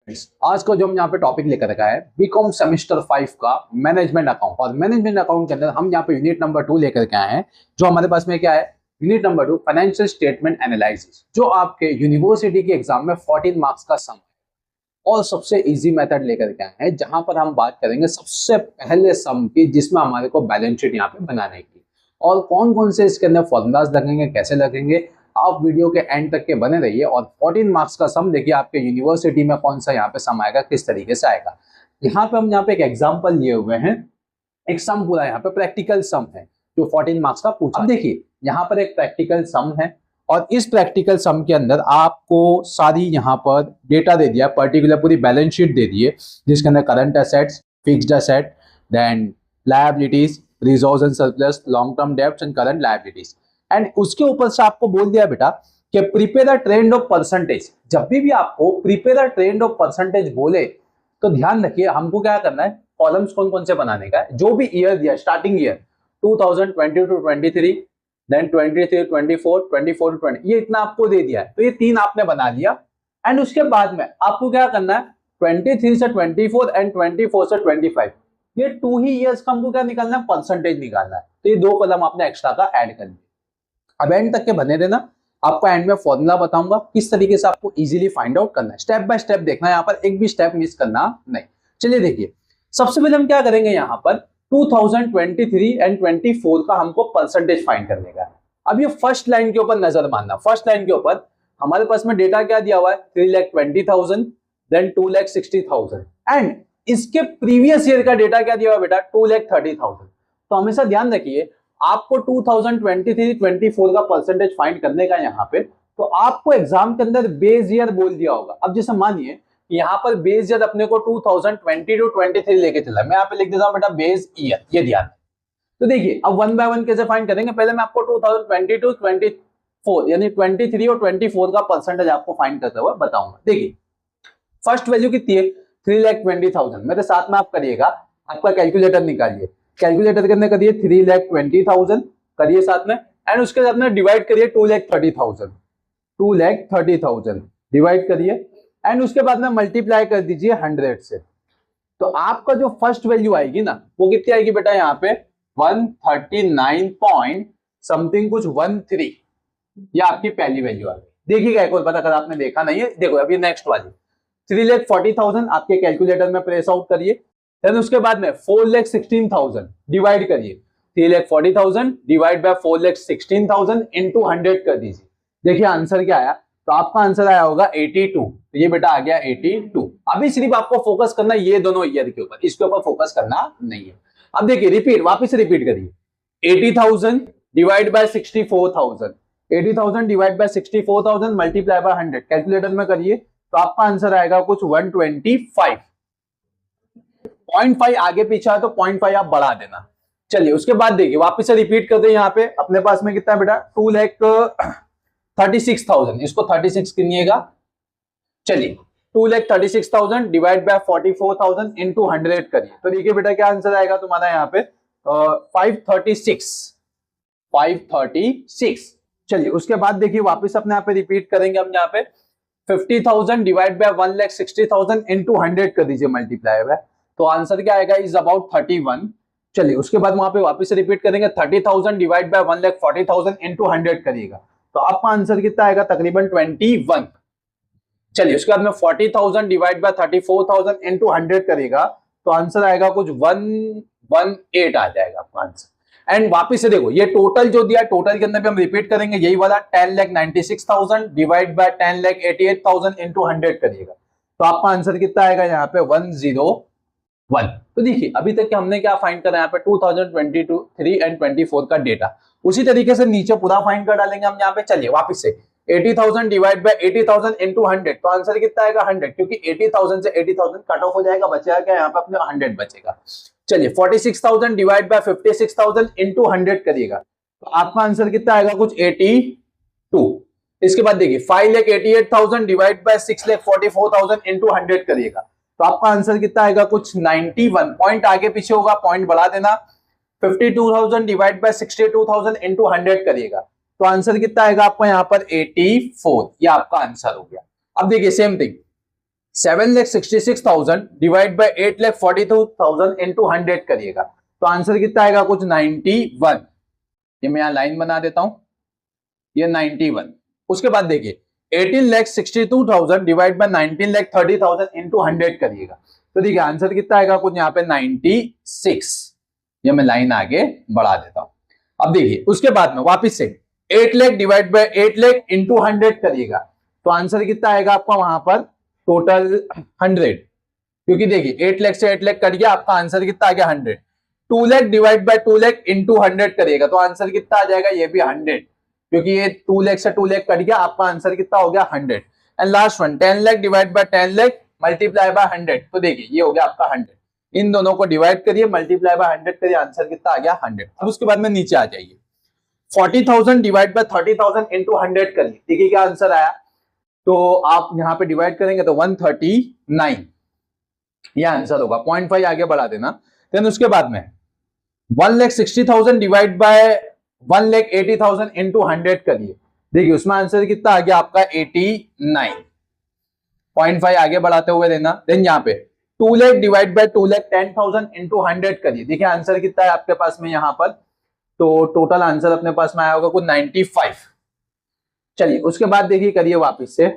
आज का जो हम यहाँ पे टॉपिक लेकर रखा है बीकॉम सेमेस्टर 5 का मैनेजमेंट अकाउंट। और मैनेजमेंट अकाउंट के अंदर हम यहाँ पे यूनिट नंबर 2 लेकर के आए हैं। जो हमारे पास में क्या है, unit number 2 financial statement analysis, जो आपके यूनिवर्सिटी के एग्जाम में 14 मार्क्स का सम है और सबसे इजी मेथड लेकर के आए हैं, जहां पर हम बात करेंगे सबसे पहले सम की, जिसमें हमारे को बैलेंस शीट यहाँ पे बनाने की, और कौन कौन से इसके अंदर फॉर्मूलाज लगेंगे, कैसे लगेंगे। आप वीडियो के एंड तक के बने रहिए। और 14 मार्क्स का सम देखिए आपके यूनिवर्सिटी में कौन सा यहाँ पे सम आएगा, किस तरीके से आएगा। यहाँ पे हम यहाँ पे एक एग्जांपल लिए हुए हैं, एक सम पूरा यहाँ पे प्रैक्टिकल सम है जो 14 मार्क्स का पूछा। अब देखिए यहाँ पर एक प्रैक्टिकल सम है और इस प्रैक्टिकल सम के अंदर आपको सारी यहाँ पर डेटा दे दिया, पर्टिकुलर पूरी बैलेंस शीट दे दी है, जिसके अंदर current assets, fixed asset, then liabilities, reserves and surplus, long term debts and current liabilities. And उसके ऊपर से आपको बोल दिया बेटा कि prepare a trend of percentage. जब भी आपको prepare a trend of percentage बोले तो ध्यान रखिए हमको क्या करना है, कॉलम्स कौन कौन से बनाने का है। जो भी ईयर दिया, starting year 2020 to 23, then 23, 24, 24 to 20, ये इतना आपको दे दिया है, तो ये तीन आपने बना लिया। एंड उसके बाद में आपको क्या करना है, 23 से 24 एंड 24 से 25, ये 2 ही ईयर्स का हमको क्या निकालना है, परसेंटेज निकालना है। तो ये 2 कॉलम आपने एक्स्ट्रा का ऐड कर दिया। अब एंड तक के बने देना, आपको एंड में फॉर्मूला बताऊंगा किस तरीके से आपको इजीली फाइंड आउट करना है। स्टेप बाय स्टेप देखना है, यहाँ पर एक भी स्टेप मिस करना नहीं। चलिए देखिए, सबसे पहले हम क्या करेंगे, यहाँ पर 2023 एंड 24 का हमको परसेंटेज फाइंड करने का है। अब ये फर्स्ट लाइन के ऊपर नजर मारना। फर्स्ट लाइन के ऊपर हमारे पास में डेटा क्या दिया हुआ है, 3,20,000, देन 2,60,000, एंड इसके प्रीवियस ईयर का डेटा क्या दिया हुआ बेटा, 2,30,000। तो हमेशा ध्यान रखिए आपको 2023-24 का परसेंटेज फाइंड करने का यहाँ पे, तो आपको एग्जाम के अंदर बेस ईयर बोल दिया होगा। अब जैसे मानिए यहाँ पर बेस ईयर अपने को 2020 टू 23 लेके चला, मैं यहाँ पे लिख देता हूँ बेटा बेस ईयर, ये ध्यान। तो देखिए अब वन बाय वन कैसे फाइंड करेंगे। पहले मैं आपको 2020 टू 24 यानी 23 और 24 का परसेंटेज आपको फाइंड करते हुए बताऊंगा। देखिए फर्स्ट वैल्यू कितनी है, 3,20,000। मेरे साथ में आप करिएगा, आपका कैलकुलेटर निकालिए। कैलकुलेटर के अंदर करिए 3,20,000 करिए साथ में, एंड उसके साथ में डिवाइड करिए 2,30,000। 2,30,000 डिवाइड करिए, एंड उसके बाद में मल्टीप्लाई कर दीजिए 100 से। तो आपका जो फर्स्ट वैल्यू आएगी ना, वो कितनी आएगी बेटा, यहाँ पे 139 पॉइंट समथिंग कुछ 13, ये आपकी पहली वैल्यू आ गई। देखिएगा एक और बात, अगर आपने देखा नहीं है देखो, अभी नेक्स्ट वाली 3,40,000 आपके कैलकुलेटर में प्रेस आउट करिए। देन उसके बाद में 4,16,000 डिवाइड करिए, 3,40,000 डिवाइड बाय 4,16,000 इंटू 100 कर दीजिए। देखिए आंसर क्या आया, तो आपका आंसर आया होगा 82। तो ये बेटा आ गया 82। अभी सिर्फ आपको फोकस करना ये दोनों ईयर के ऊपर, इसके ऊपर फोकस करना नहीं है। अब देखिए रिपीट, वापस से रिपीट करिए, 80,000 divide by 64,000, 80,000 divide by 64,000 multiply by 100, calculator में करिए तो आपका आंसर आएगा कुछ 125। 0.5 आगे पीछे है तो 0.5 आप बढ़ा देना। चलिए उसके बाद देखिए वापस से रिपीट करते हैं, यहाँ पे अपने पास में कितना है बेटा, 2,36,000, इसको 36 गिनिएगा। चलिए 2,36,000 डिवाइड बाय 44,000 इंटू 100 करिए, तो देखिए बेटा क्या आंसर आएगा तुम्हारा यहाँ पे 536। चलिए उसके बाद देखिए वापस अपने यहाँ पे रिपीट करेंगे हम, यहाँ पे 50,000 डिवाइड बाय 1,60,000 इंटू 100 कर दीजिए मल्टीप्लाई बाय, तो आंसर क्या आएगा, इज अबाउट 31। चलिए उसके बाद वहां पे वापस से रिपीट करेंगे, 30,000 डिवाइड बाय 1,40,000 इंटू 100 करिएगा, तो आपका आंसर कितना आएगा, तकरीबन 21। चलिए उसके बाद में 40,000 डिवाइड बाय 34,000 इंटू 100 करेगा, तो आंसर आएगा कुछ 118 आ जाएगा आपका आंसर। एंड वापिस से देखो ये टोटल जो दिया, टोटल के अंदर भी हम रिपीट करेंगे यही वाला, 10,96,000 डिवाइड बाय 10,88,000 इंटू 100 करिएगा, तो आपका आंसर कितना आएगा यहाँ पे 101। तो देखिए अभी तक हमने क्या फाइंड करा यहाँ पे 2023 एंड 24 का डेटा, उसी तरीके से नीचे पूरा फाइंड कर डालेंगे हम यहाँ पे। चलिए वापस से 80,000 डिवाइड बाय 80,000 इंटू 100, तो आंसर कितना आएगा 100, क्योंकि 80,000 से 80,000 कट ऑफ हो जाएगा, बचेगा क्या यहाँ पे अपने 100 बचेगा। चलिए 46,000 डिवाइड बाय 56,000 इंटू 100 करिएगा, तो आपका आंसर कितना आएगा कुछ 82। इसके बाद देखिए 5,88,000 डिवाइड बाय 6,44,000 इंटू 100 करिएगा, तो आपका आंसर कितना आएगा कुछ 91। पॉइंट आगे पीछे होगा, पॉइंट बढ़ा देना। 52,000 डिवाइड बाय 62,000 इंटू 100 करिएगा, तो आंसर कितना आएगा आपका यहाँ पर 84। ये आपका आंसर हो गया। अब देखिए same thing 7,66,000 divide by 8,42,000 into 100 करिएगा तो आंसर कितना आएगा, कुछ 91। ये मैं यहां लाइन बना देता हूं, ये 91। उसके बाद देखिए 18,62,000 डिवाइड बाय 19,30,000 इंटू 100 करिएगा तो देखिए आंसर कितना आएगा, कुछ यहाँ पे 96। ये मैं लाइन आगे बढ़ा देता हूं। अब देखिए उसके बाद में वापिस से 8 lakh divide by 8 lakh into 100 करिएगा तो आंसर कितना आएगा आपका वहां पर टोटल 100, क्योंकि देखिए 8 लाख से 8 लाख कट गया, आपका आंसर कितना आ गया 100। 2 lakh divide by 2 lakh into 100 करिएगा तो आंसर कितना आ जाएगा, ये भी 100, क्योंकि ये 2 लाख से 2 लाख कट गया, आपका आंसर कितना हो गया 100। And last one 10 lakh divide by 10 lakh multiply by 100 तो देखिए ये हो गया आपका 100। इन दोनों को डिवाइड करिए, मल्टीप्लाई बाय 100 करिए, आंसर कितना आ गया 100। अब उसके बाद में नीचे आ जाइए 40,000 डिवाइड बाय 30,000 इंटू 100 करिए, देखिए क्या आंसर आया। तो आप यहां पे डिवाइड करेंगे तो 139 ये आंसर होगा, 0.5 आगे बढ़ा देना। देन उसके बाद में 1,60,000 डिवाइड बाय 1,80,000 इंटू 100 करिए, देखिए उसमें आंसर कितना आ गया आपका 89, 0.5 आगे बढ़ाते हुए देना। देन यहाँ पे 2 लाख डिवाइड बाय 2,10,000 इंटू 100 करिए, देखिए आंसर कितना है आपके पास में यहाँ पर, तो टोटल आंसर अपने पास में आया होगा कुछ 95। चलिए उसके बाद देखिए करिए वापिस से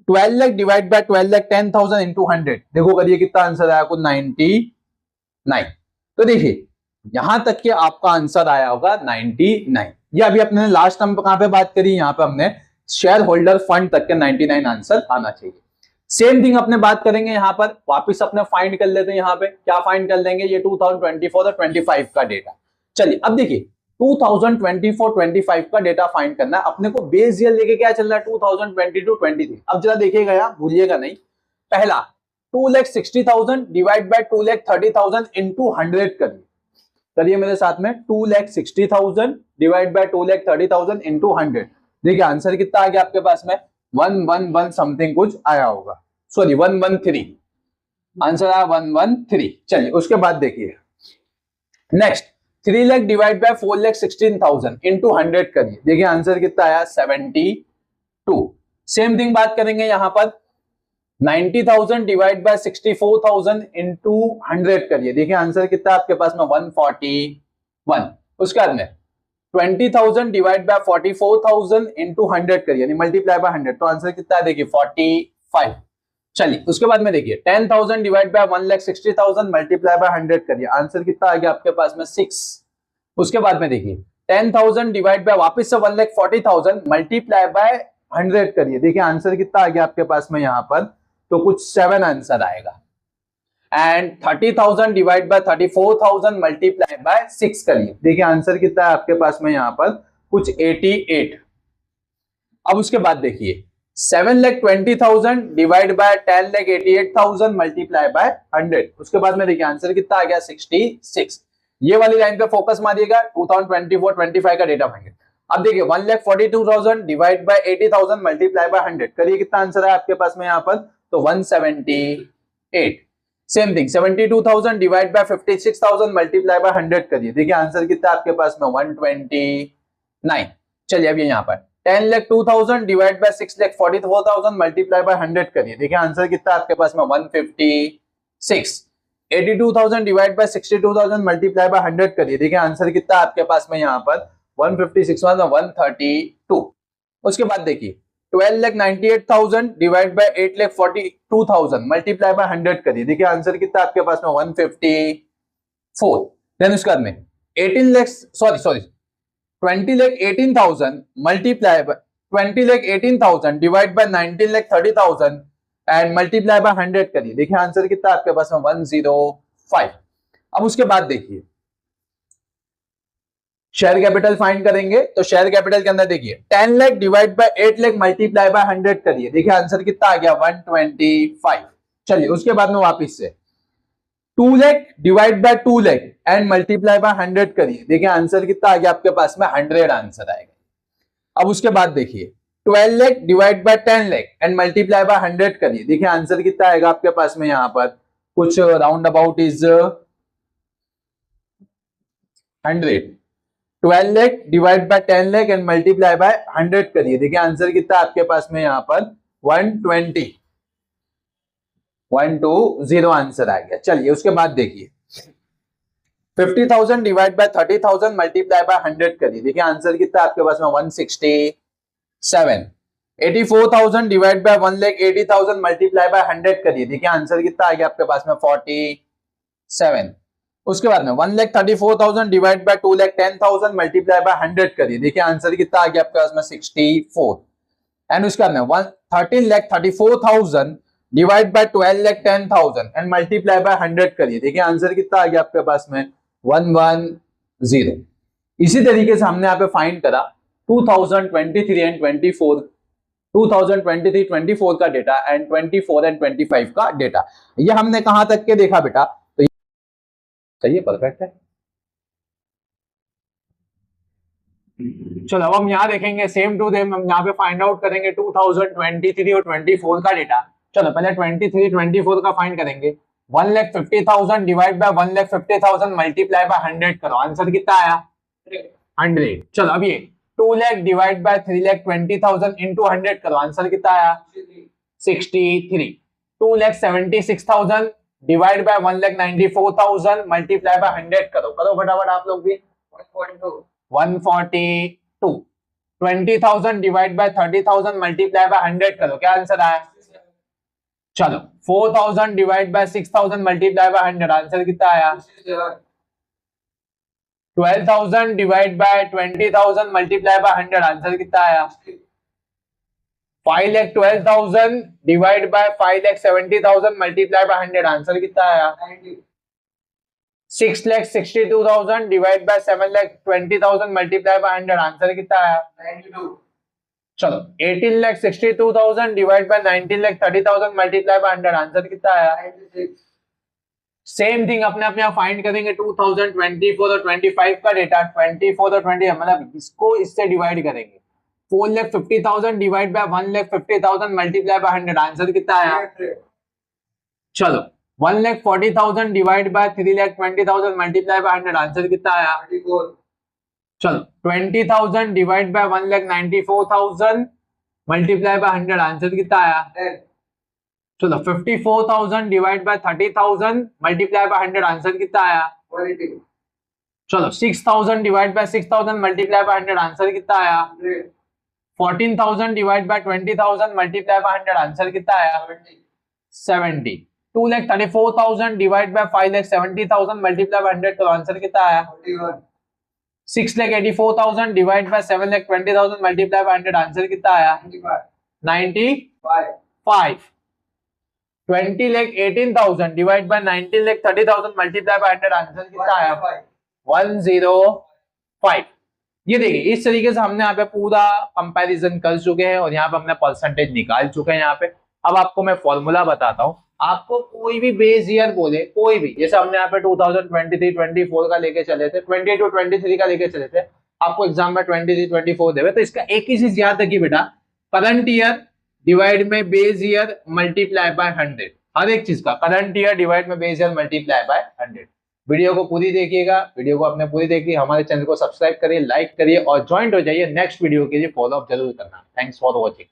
12 लाख डिवाइड बाय 12,10,000 इंटू 100, देखो करिए कितना आंसर आया, कुछ 99। तो देखिए यहां तक के आपका आंसर आया होगा 99। ये अभी अपने लास्ट टाइम कहां पे बात करी, यहां पे हमने शेयर होल्डर फंड तक के 99 आंसर आना चाहिए। सेम थिंग अपने बात करेंगे यहाँ पर, वापस अपने फाइंड कर लेते हैं। यहाँ पे क्या फाइंड कर लेंगे, ये 2024 और 25 का डेटा। चलिए अब देखिए 2024-25 का डेटा फाइंड करना है अपने को, बेस ईयर लेके क्या चल रहा है 2022-23। अब जरा देखिएगा यहाँ, भूलिएगा नहीं। पहला 2,60,000 डिवाइड बाय 2,30,000 इंटू 100 करिए, करिए मेरे साथ में 2,60,000 डिवाइड बाय 2,30,000 इंटू 100, देखिए आंसर कितना आ गया आपके पास में 111 समथिंग कुछ आया होगा, सॉरी 113, आंसर आया 113। चलिए उसके बाद देखिए next 3 lakh divide by 4,16,000 into 100 करिए, देखिए आंसर कितना आया 72। सेम थिंग बात करेंगे यहां पर 90,000 डिवाइड बाय 64,000 इंटू 100 करिए, देखिए आंसर कितना आपके पास में 141। उसके बाद में 20,000 डिवाइड बाय 44,000 इंटू 100 करिए, यानी मल्टीप्लाई बाय 100, तो आंसर कितना है देखिए 45। चलिए उसके बाद में देखिए 10,000 डिवाइड बाय 1,60,000 मल्टीप्लाई बाय 100 करिए, आंसर कितना आ गया आपके पास में 6। उसके बाद में देखिए 10,000 डिवाइड बाय वापस से 1,40,000 मल्टीप्लाई बाय 100 करिए, देखिए आंसर कितना आ गया आपके पास में यहाँ पर, तो कुछ 7 आंसर आएगा। And 30,000 divide by 34,000 multiply by 6 करिए, देखिए आंसर कितना है आपके पास में यहाँ पर, कुछ 88। अब उसके बाद देखिए 7,20,000 डिवाइड बाय 10,88,000 मल्टीप्लाई बाय 100, उसके बाद में देखिए आंसर कितना आ गया 66। ये वाली लाइन पे फोकस मारिएगा, 2024-25 का डेटा पाएंगे। अब देखिए 1,42,000 डिवाइड बाय 80,000 मल्टीप्लाई बाय 100 करिए, कितना आंसर है आपके पास में यहाँ पर, तो 178। Same thing 72,000 divide by 56,000 multiply by 100 करिए, देखिए आंसर कितना आपके पास में 129। चलिए अब ये यहाँ पर 10,02,000 डिवाइड बाय 6,44,000 मल्टीप्लाई बाय 100 करिए, देखिए आंसर कितना आपके पास में 156। 82,000 डिवाइड बाय 62,000 मल्टीप्लाई बाय 100 करिए, देखिए आंसर कितना आपके पास में यहाँ पर 156 132। उसके बाद देखिए 12,98,000 डिवाइड बाय 8,42,000 मल्टीप्लाई बाय 100 करिए, देखिए आंसर कितना आपके पास में 154। देन उसके बाद में 20,18,000 multiply by 20,18,000 divide by 19,30,000 and multiply by 100 करिए, देखिए आंसर कितना आपके पास में 105। अब उसके बाद देखिए शेयर कैपिटल फाइंड करेंगे, तो शेयर कैपिटल के अंदर देखिए 10 lakh divide by 8 lakh multiply by 100 करिए, देखिए आंसर कितना आ गया 125। चलिए उसके बाद में वापिस से 2 lakh divide by 2 lakh and multiply by 100 करिए, देखिए आंसर कितना आ गया आपके पास में 100 आंसर आएगा। अब उसके बाद देखिए 12 lakh divide by 10 lakh and multiply by 100 करिए, देखिए आंसर कितना आएगा आपके पास में यहाँ पर, कुछ round about is 100। 12 lakh divide by 10 lakh and multiply by 100 करिए, देखिए आंसर कितना आपके पास में यहाँ पर 120 120 आंसर आ गया। चलिए उसके बाद देखिए 50,000 डिवाइड बाय 30,000 मल्टीप्लाई बाय 100 करिए। देखिए आंसर कितना आपके पास में 167। 84,000 डिवाइड बाय 1,80,000 मल्टीप्लाई बाय 100 करिए। देखिए आंसर कितना आ गया आपके पास में 47। उसके बाद में 1,34,000 डिवाइड बाय 2,10,000 मल्टीप्लाई बाय 100 करिए। देखिए आंसर कितना आ गया आपके पास में 64। एंड उसके बाद में 13,34,000 divide by 12,10,000 and multiply by 100 करिए। देखिए आंसर कितना आ गया आपके पास में 110। इसी तरीके से हमने यहाँ पे फाइंड करा 2023 एंड 24 2023 24 का डेटा एंड 24 एंड 25 का डेटा। ये हमने कहां तक के देखा बेटा? तो सही है, परफेक्ट है। चलो अब हम यहाँ देखेंगे सेम टू सेम, हम यहाँ पे फाइंड आउट करेंगे 2023 और 24 का डेटा। चलो पहले 23 24 का फाइंड करेंगे। 1,50,000 डिवाइड बाय 1,50,000 मल्टीप्लाई बाय 100 करो। आंसर कितना आया? 100। चलो अब ये 2 लाख डिवाइड बाय 3,20,000 इंटू 100 करो। आंसर कितना आया? 63। 2,76,000 डिवाइड बाय 1,94,000 मल्टीप्लाई बाय 100 करो। करो फटाफट आप लोग भी। 142। 20,000 डिवाइड बाय 30,000 मल्टीप्लाई बाय 100 करो। क्या आंसर आया? चलो 4,000 divide by 6,000 multiply by 100। Answer कितना आया? 12,000 divide by 20,000 multiply by 100। Answer कितना आया? 5,12,000 divide by 5,70,000 multiply by 100। Answer कितना आया? 6,62,000 divide by 7,20,000 multiply by 100। Answer कितना आया? 92। चलो 18,62,000 divide by 19,30,000 multiply by 100। Answer कितना आया? 96। सेम थिंग अपने आप यहाँ फाइंड करेंगे 2024 और 25 का डेटा। 24 और 20 मतलब इसको इससे डिवाइड करेंगे। 4,50,000 divide by 1,50,000 multiply by 100। Answer कितना आया? चलो 1,40,000 divide by 3,20,000 multiply by 100। Answer कितना आया? 34। चलो 20,000 divide by 1,94,000 multiply by 100। Answer कितना आया? 10। चलो 54,000 divide by 30,000 multiply by 100। Answer कितना आया? 180। चलो 6,000 divide by 6,000 multiply by 100। Answer कितना आया? 14,000 divide by 20,000 multiply by 100। Answer कितना आया? 70। 2,34,000 डिवाइड बाय 5,70,000 मल्टीप्लाई बाय 100। तो आंसर कितना आया? 41। 6,84,000 divide by 7,20,000 multiply by 100। Answer कितना आया? 95। 20,18,000 divide by 19,30,000 multiply by 100। Answer कितना आया? 105। ये देखिए इस तरीके से हमने यहाँ पे पूरा कंपैरिजन कर चुके हैं और यहाँ पे हमने परसेंटेज निकाल चुके हैं। यहाँ पे अब आपको मैं फॉर्मूला बताता हूँ। आपको कोई भी बेस ईयर बोले, कोई भी, जैसे हमने यहाँ पे 2023 24 का लेके चले थे, 22 23 का लेके चले थे, आपको एग्जाम में 23 24 देवे, तो इसका एक ही चीज याद रखिए बेटा, करंट ईयर डिवाइड में बेस ईयर मल्टीप्लाई बाय 100। हर एक चीज का करंट ईयर डिवाइड में base year multiply by 100। Video को पूरी देखिएगा। वीडियो को आपने पूरी देखी, हमारे चैनल को सब्सक्राइब करिए, लाइक करिए और ज्वाइन हो जाइए। नेक्स्ट वीडियो के लिए फॉलो अप जरूर करना। Thanks for watching.